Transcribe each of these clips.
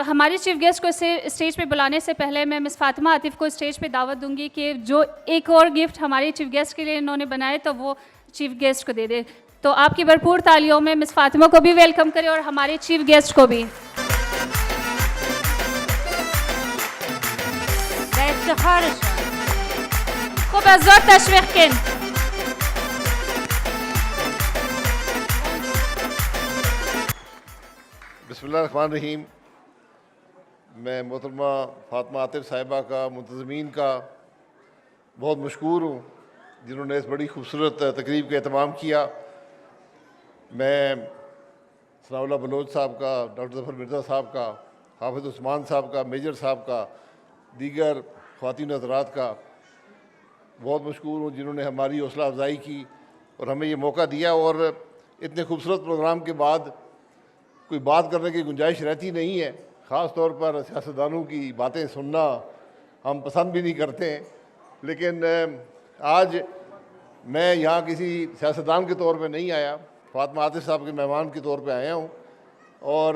ہمارے chief guest کو stage پہ بلانے سے پہلے میں مس فاطمہ عاطف کو اسٹیج پہ دعوت دوں گی کہ جو ایک اور گفٹ ہمارے چیف گیسٹ کے لیے انہوں نے بنائے تو وہ چیف گیسٹ کو دے دے. تو آپ کی بھرپور تالیوں میں مس فاطمہ کو بھی ویلکم کریں اور ہمارے چیف گیسٹ کو بھی. خوب از زور تشویق کن. بسم اللہ الرحمن الرحیم. میں محترمہ فاطمہ عاطف صاحبہ کا، منتظمین کا بہت مشکور ہوں جنہوں نے اس بڑی خوبصورت تقریب کا اہتمام کیا. میں ثناء اللہ بلوچ صاحب کا، ڈاکٹر ظفر مرزا صاحب کا، حافظ عثمان صاحب کا، میجر صاحب کا، دیگر خواتین حضرات کا بہت مشکور ہوں جنہوں نے ہماری حوصلہ افزائی کی اور ہمیں یہ موقع دیا. اور اتنے خوبصورت پروگرام کے بعد کوئی بات کرنے کی گنجائش رہتی نہیں ہے. خاص طور پر سیاستدانوں کی باتیں سننا ہم پسند بھی نہیں کرتے ہیں، لیکن آج میں یہاں کسی سیاستدان کے طور پہ نہیں آیا، فاطمہ عاطف صاحب کے مہمان کے طور پہ آیا ہوں. اور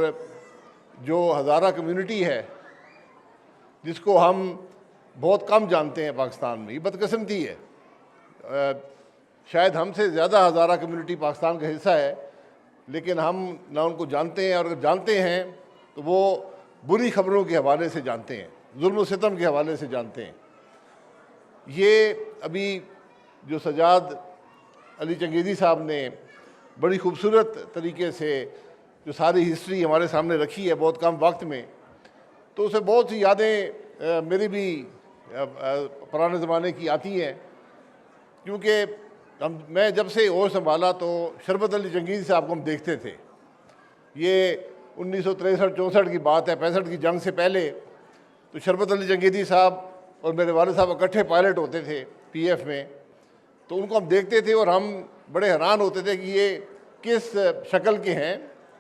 جو ہزارہ کمیونٹی ہے جس کو ہم بہت کم جانتے ہیں پاکستان میں، یہ بدقسمتی ہے. شاید ہم سے زیادہ ہزارہ کمیونٹی پاکستان کا حصہ ہے، لیکن ہم نہ ان کو جانتے ہیں، اور اگر جانتے ہیں تو وہ بری خبروں کے حوالے سے جانتے ہیں، ظلم و ستم کے حوالے سے جانتے ہیں. یہ ابھی جو سجاد علی چنگیزی صاحب نے بڑی خوبصورت طریقے سے جو ساری ہسٹری ہمارے سامنے رکھی ہے بہت کم وقت میں، تو اسے بہت سی یادیں میری بھی پرانے زمانے کی آتی ہیں. کیونکہ میں جب سے ہوش سنبھالا تو شربت علی چنگیزی صاحب کو ہم دیکھتے تھے. یہ 1963-64 کی بات ہے، 65 کی جنگ سے پہلے. تو شربت علی چنگیزی صاحب اور میرے والد صاحب اکٹھے پائلٹ ہوتے تھے پی ایف میں. تو ان کو ہم دیکھتے تھے اور ہم بڑے حیران ہوتے تھے کہ یہ کس شکل کے ہیں.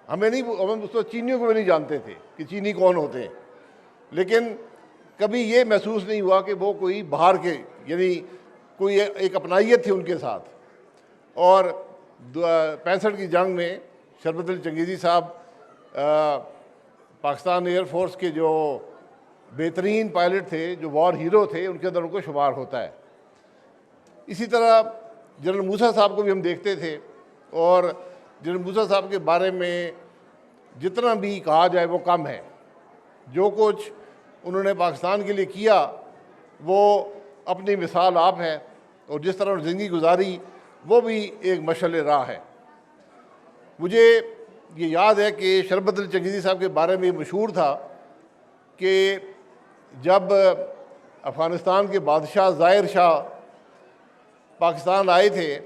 ہم اس وقت چینیوں کو بھی نہیں جانتے تھے کہ چینی کون ہوتے ہیں، لیکن کبھی یہ محسوس نہیں ہوا کہ وہ کوئی باہر کے، یعنی کوئی ایک اپنائیت تھی ان کے ساتھ. اور 65 کی جنگ میں شربت علی چنگیزی صاحب پاکستان ایئر فورس کے جو بہترین پائلٹ تھے، جو وار ہیرو تھے، ان کے اندر ان کو شمار ہوتا ہے. اسی طرح جنرل موسیٰ صاحب کو بھی ہم دیکھتے تھے، اور جنرل موسیٰ صاحب کے بارے میں جتنا بھی کہا جائے وہ کم ہے. جو کچھ انہوں نے پاکستان کے لیے کیا وہ اپنی مثال آپ ہے، اور جس طرح زندگی گزاری وہ بھی ایک مشعل راہ ہے. مجھے یہ یاد ہے کہ شربت علی چنگیزی صاحب کے بارے میں یہ مشہور تھا کہ جب افغانستان کے بادشاہ ظاہر شاہ پاکستان آئے تھے،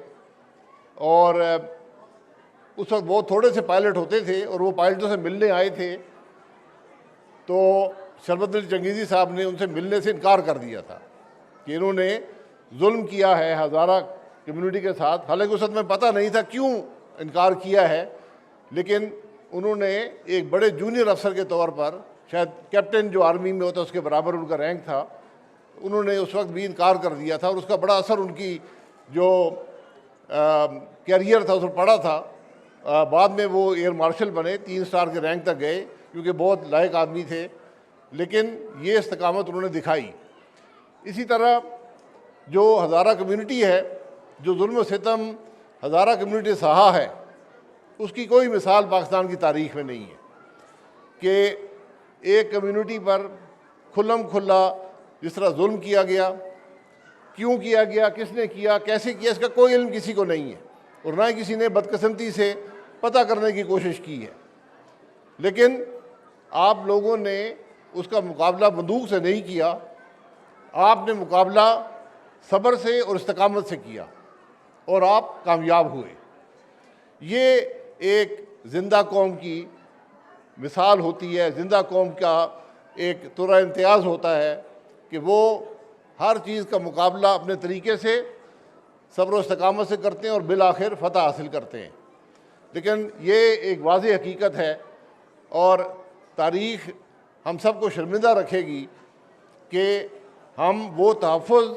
اور اس وقت بہت تھوڑے سے پائلٹ ہوتے تھے اور وہ پائلٹوں سے ملنے آئے تھے، تو شربت علی چنگیزی صاحب نے ان سے ملنے سے انکار کر دیا تھا کہ انہوں نے ظلم کیا ہے ہزارہ کمیونٹی کے ساتھ. حالانکہ اس وقت میں پتہ نہیں تھا کیوں انکار کیا ہے، لیکن انہوں نے ایک بڑے جونیئر افسر کے طور پر، شاید کیپٹن جو آرمی میں ہوتا ہے اس کے برابر ان کا رینک تھا، انہوں نے اس وقت بھی انکار کر دیا تھا. اور اس کا بڑا اثر ان کی جو کیریئر تھا اس پر پڑا تھا. بعد میں وہ ایئر مارشل بنے، 3 اسٹار کے رینک تک گئے، کیونکہ بہت لائق آدمی تھے، لیکن یہ استقامت انہوں نے دکھائی. اسی طرح جو ہزارہ کمیونٹی ہے، جو ظلم و ستم ہزارہ کمیونٹی سہا ہے، اس کی کوئی مثال پاکستان کی تاریخ میں نہیں ہے کہ ایک کمیونٹی پر کھلم کھلا جس طرح ظلم کیا گیا، کیوں کیا گیا، کس نے کیا، کیسے کیا، اس کا کوئی علم کسی کو نہیں ہے، اور نہ ہی کسی نے بدقسمتی سے پتہ کرنے کی کوشش کی ہے. لیکن آپ لوگوں نے اس کا مقابلہ بندوق سے نہیں کیا، آپ نے مقابلہ صبر سے اور استقامت سے کیا، اور آپ کامیاب ہوئے. یہ ایک زندہ قوم کی مثال ہوتی ہے، زندہ قوم کا ایک طرح امتیاز ہوتا ہے کہ وہ ہر چیز کا مقابلہ اپنے طریقے سے صبر و استقامت سے کرتے ہیں اور بالآخر فتح حاصل کرتے ہیں. لیکن یہ ایک واضح حقیقت ہے، اور تاریخ ہم سب کو شرمندہ رکھے گی کہ ہم وہ تحفظ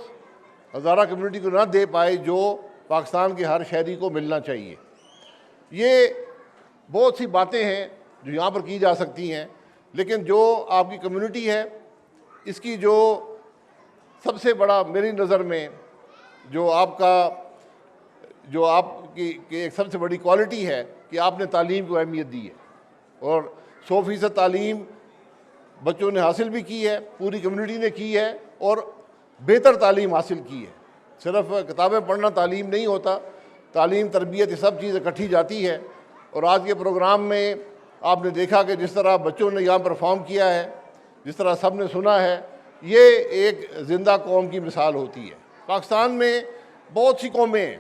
ہزارہ کمیونٹی کو نہ دے پائے جو پاکستان کے ہر شہری کو ملنا چاہیے. یہ بہت سی باتیں ہیں جو یہاں پر کی جا سکتی ہیں، لیکن جو آپ کی کمیونٹی ہے اس کی جو سب سے بڑا میری نظر میں جو آپ کی ایک سب سے بڑی کوالٹی ہے کہ آپ نے تعلیم کو اہمیت دی ہے، اور 100% تعلیم بچوں نے حاصل بھی کی ہے، پوری کمیونٹی نے کی ہے، اور بہتر تعلیم حاصل کی ہے۔ صرف کتابیں پڑھنا تعلیم نہیں ہوتا، تعلیم، تربیت، یہ سب چیز اکٹھی جاتی ہے۔ اور آج کے پروگرام میں آپ نے دیکھا کہ جس طرح بچوں نے یہاں پرفارم کیا ہے، جس طرح سب نے سنا ہے، یہ ایک زندہ قوم کی مثال ہوتی ہے۔ پاکستان میں بہت سی قومیں ہیں،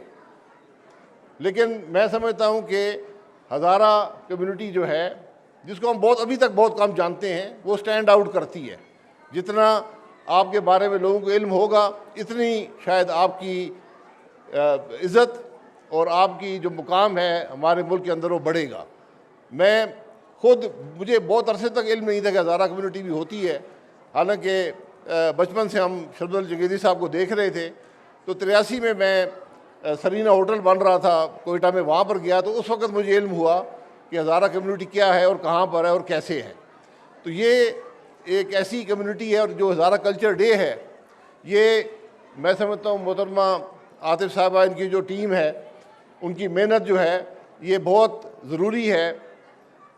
لیکن میں سمجھتا ہوں کہ ہزارہ کمیونٹی جو ہے، جس کو ہم ابھی تک بہت کم جانتے ہیں، وہ سٹینڈ آؤٹ کرتی ہے۔ جتنا آپ کے بارے میں لوگوں کو علم ہوگا، اتنی شاید آپ کی عزت اور آپ کی جو مقام ہے ہمارے ملک کے اندر وہ بڑھے گا۔ مجھے بہت عرصے تک علم نہیں تھا کہ ہزارہ کمیونٹی بھی ہوتی ہے، حالانکہ بچپن سے ہم شربت الجگیدی صاحب کو دیکھ رہے تھے۔ تو 83 میں سرینا ہوٹل بن رہا تھا کوئٹہ میں، وہاں پر گیا تو اس وقت مجھے علم ہوا کہ ہزارہ کمیونٹی کیا ہے اور کہاں پر ہے اور کیسے ہے۔ تو یہ ایک ایسی کمیونٹی ہے، اور جو ہزارہ کلچر ڈے ہے، یہ میں سمجھتا ہوں محترمہ عاطف صاحبہ، ان کی جو ٹیم ہے، ان کی محنت جو ہے یہ بہت ضروری ہے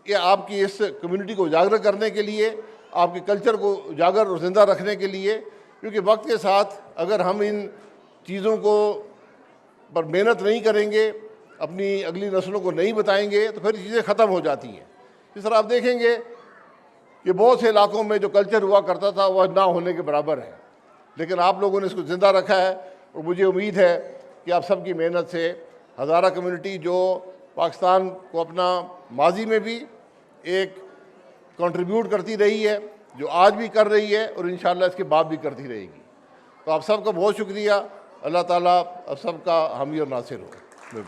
کہ آپ کی اس کمیونٹی کو اجاگر کرنے کے لیے، آپ کے کلچر کو اجاگر اور زندہ رکھنے کے لیے، کیونکہ وقت کے ساتھ اگر ہم ان چیزوں کو پر محنت نہیں کریں گے، اپنی اگلی نسلوں کو نہیں بتائیں گے، تو پھر چیزیں ختم ہو جاتی ہیں۔ اس طرح آپ دیکھیں گے کہ بہت سے علاقوں میں جو کلچر ہوا کرتا تھا وہ نہ ہونے کے برابر ہے، لیکن آپ لوگوں نے اس کو زندہ رکھا ہے، اور مجھے امید ہے کہ آپ سب کی محنت سے ہزارہ کمیونٹی جو پاکستان کو اپنا ماضی میں بھی ایک کنٹریبیوٹ کرتی رہی ہے، جو آج بھی کر رہی ہے، اور انشاءاللہ اس کے بعد بھی کرتی رہے گی۔ تو آپ سب کا بہت شکریہ۔ اللہ تعالیٰ آپ سب کا حامی اور ناصر ہو۔